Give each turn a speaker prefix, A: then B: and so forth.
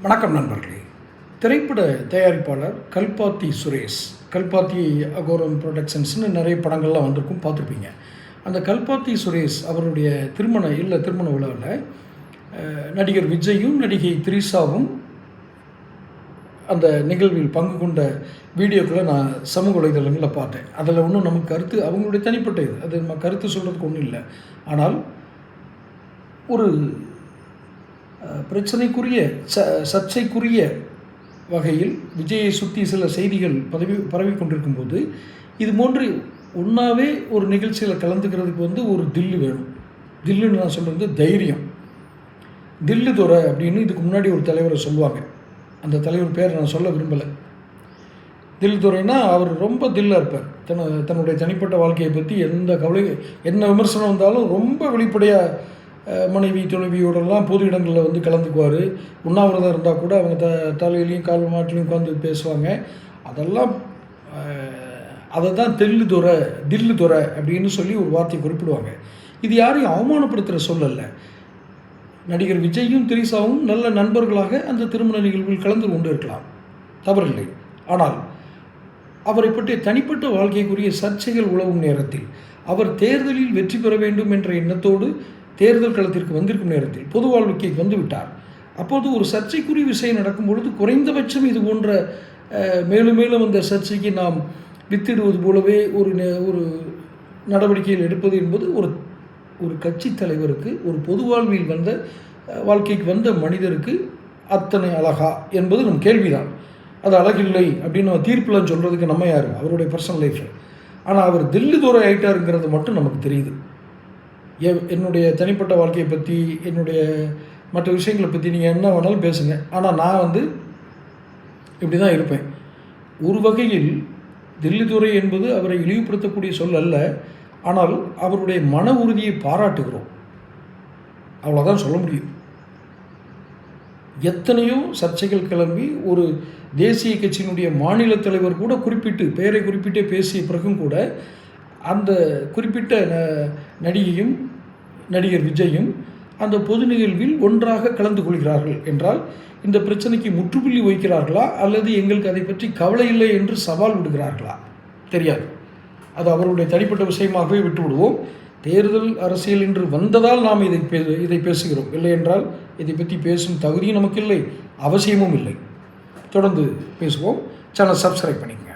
A: வணக்கம் நண்பர்களே. திரைப்பட தயாரிப்பாளர் கல்பாத்தி சுரேஷ், கல்பாத்தி அகோரம் ப்ரொடக்ஷன்ஸ்னு நிறைய படங்கள்லாம் வந்திருக்கும், பார்த்துருப்பீங்க. அந்த கல்பாத்தி சுரேஷ் அவருடைய திருமண விழாவில் நடிகர் விஜயும் நடிகை திரிஷாவும் அந்த நிகழ்வில் பங்கு கொண்ட வீடியோக்களை நான் சமூக வலைதளங்களில் பார்த்தேன். அதில் ஒன்றும் நமக்கு கருத்து, அவங்களுடைய தனிப்பட்ட இது, அது நம்ம கருத்து சொல்கிறதுக்கு ஒன்றும் இல்லை. ஆனால் ஒரு பிரச்சனைக்குரிய சர்ச்சைக்குரிய வகையில் விஜயை சுற்றி சில செய்திகள் பரவி கொண்டிருக்கும்போது இது போன்று ஒன்றாவே ஒரு நிகழ்ச்சியில் கலந்துக்கிறதுக்கு ஒரு தில்லு வேணும். தில்லுன்னு நான் சொல்கிறது தைரியம். தில்லு துரை அப்படின்னு இதுக்கு முன்னாடி ஒரு தலைவரை சொல்லுவாங்க. அந்த தலைவர் பேர் நான் சொல்ல விரும்பலை. தில்லு துரைன்னா அவர் ரொம்ப தில்லாக இருப்பார். தன்னுடைய தனிப்பட்ட வாழ்க்கையை பற்றி எந்த கவலை, என்ன விமர்சனம் வந்தாலும் ரொம்ப வெளிப்படையாக மனைவி துணைவியோடலாம் பொது இடங்களில் கலந்துக்குவார். உண்ணாவிரதம் இருந்தால் கூட அவங்க தலையிலையும் கால் மாட்டிலையும் உட்காந்து பேசுவாங்க. அதெல்லாம் அதை தான் தில்லு துரை அப்படின்னு சொல்லி ஒரு வார்த்தையை குறிப்பிடுவாங்க. இது யாரையும் அவமானப்படுத்துகிற சொல்லலை. நடிகர் விஜயும் திரிஷாவும் நல்ல நண்பர்களாக அந்த திருமண நிகழ்வில் கலந்து கொண்டு இருக்கலாம், தவறில்லை. ஆனால் அவரை பற்றிய தனிப்பட்ட வாழ்க்கைக்குரிய சர்ச்சைகள் உலவும் நேரத்தில், அவர் தேர்தலில் வெற்றி பெற வேண்டும் என்ற எண்ணத்தோடு தேர்தல் களத்திற்கு வந்திருக்கும் நேரத்தில் பொது வாழ்க்கைக்கு வந்துவிட்டார். அப்போது ஒரு சர்ச்சைக்குரிய விஷயம் நடக்கும் பொழுது குறைந்தபட்சம் இது போன்ற மேலும் மேலும் அந்த சர்ச்சைக்கு நாம் வித்திடுவது போலவே ஒரு நடவடிக்கைகள் எடுப்பது என்பது ஒரு கட்சி தலைவருக்கு, ஒரு பொது வாழ்க்கைக்கு வந்த மனிதருக்கு அத்தனை அழகா என்பது நம் கேள்விதான். அது அழகில்லை அப்படின்னு நம்ம தீர்ப்புலாம் சொல்கிறதுக்கு நம்ம யார்? அவருடைய பர்சனல் லைஃப். ஆனால் அவர் தில்லு துரை ஆகிட்டாருங்கிறது மட்டும் நமக்கு தெரியுது. என்னுடைய தனிப்பட்ட வாழ்க்கையை பற்றி, என்னுடைய மற்ற விஷயங்களை பற்றி நீங்கள் என்ன வேணாலும் பேசுங்க. ஆனால் நான் இப்படி தான் இருப்பேன். ஒரு வகையில் தில்லு துரை என்பது அவரை இழிவுபடுத்தக்கூடிய சொல் அல்ல. ஆனால் அவருடைய மன உறுதியை பாராட்டுகிறோம், அவ்வளோதான் சொல்ல முடியும். எத்தனையோ சர்ச்சைகள் கிளம்பி ஒரு தேசிய கட்சியினுடைய மாநில தலைவர் கூட பெயரை குறிப்பிட்டே பேசிய பிறகும் கூட அந்த குறிப்பிட்ட நடிகையும் நடிகர் விஜயும் அந்த பொது நிகழ்வில் ஒன்றாக கலந்து கொள்கிறார்கள் என்றால் இந்த பிரச்சனைக்கு முற்றுப்புள்ளி வைக்கிறார்களா அல்லது எங்களுக்கு அதை பற்றி கவலை இல்லை என்று சவால் விடுகிறார்களா தெரியாது. அது அவருடைய தனிப்பட்ட விஷயமாகவே விட்டுவிடுவோம். தேர்தல் அரசியல் என்று வந்ததால் நாம் இதை பேசுகிறோம். இல்லை என்றால் இதை பற்றி பேசும் தகுதியும் நமக்கு இல்லை, அவசியமும் இல்லை. தொடர்ந்து பேசுவோம். சேனல் சப்ஸ்கிரைப் பண்ணிக்கங்க.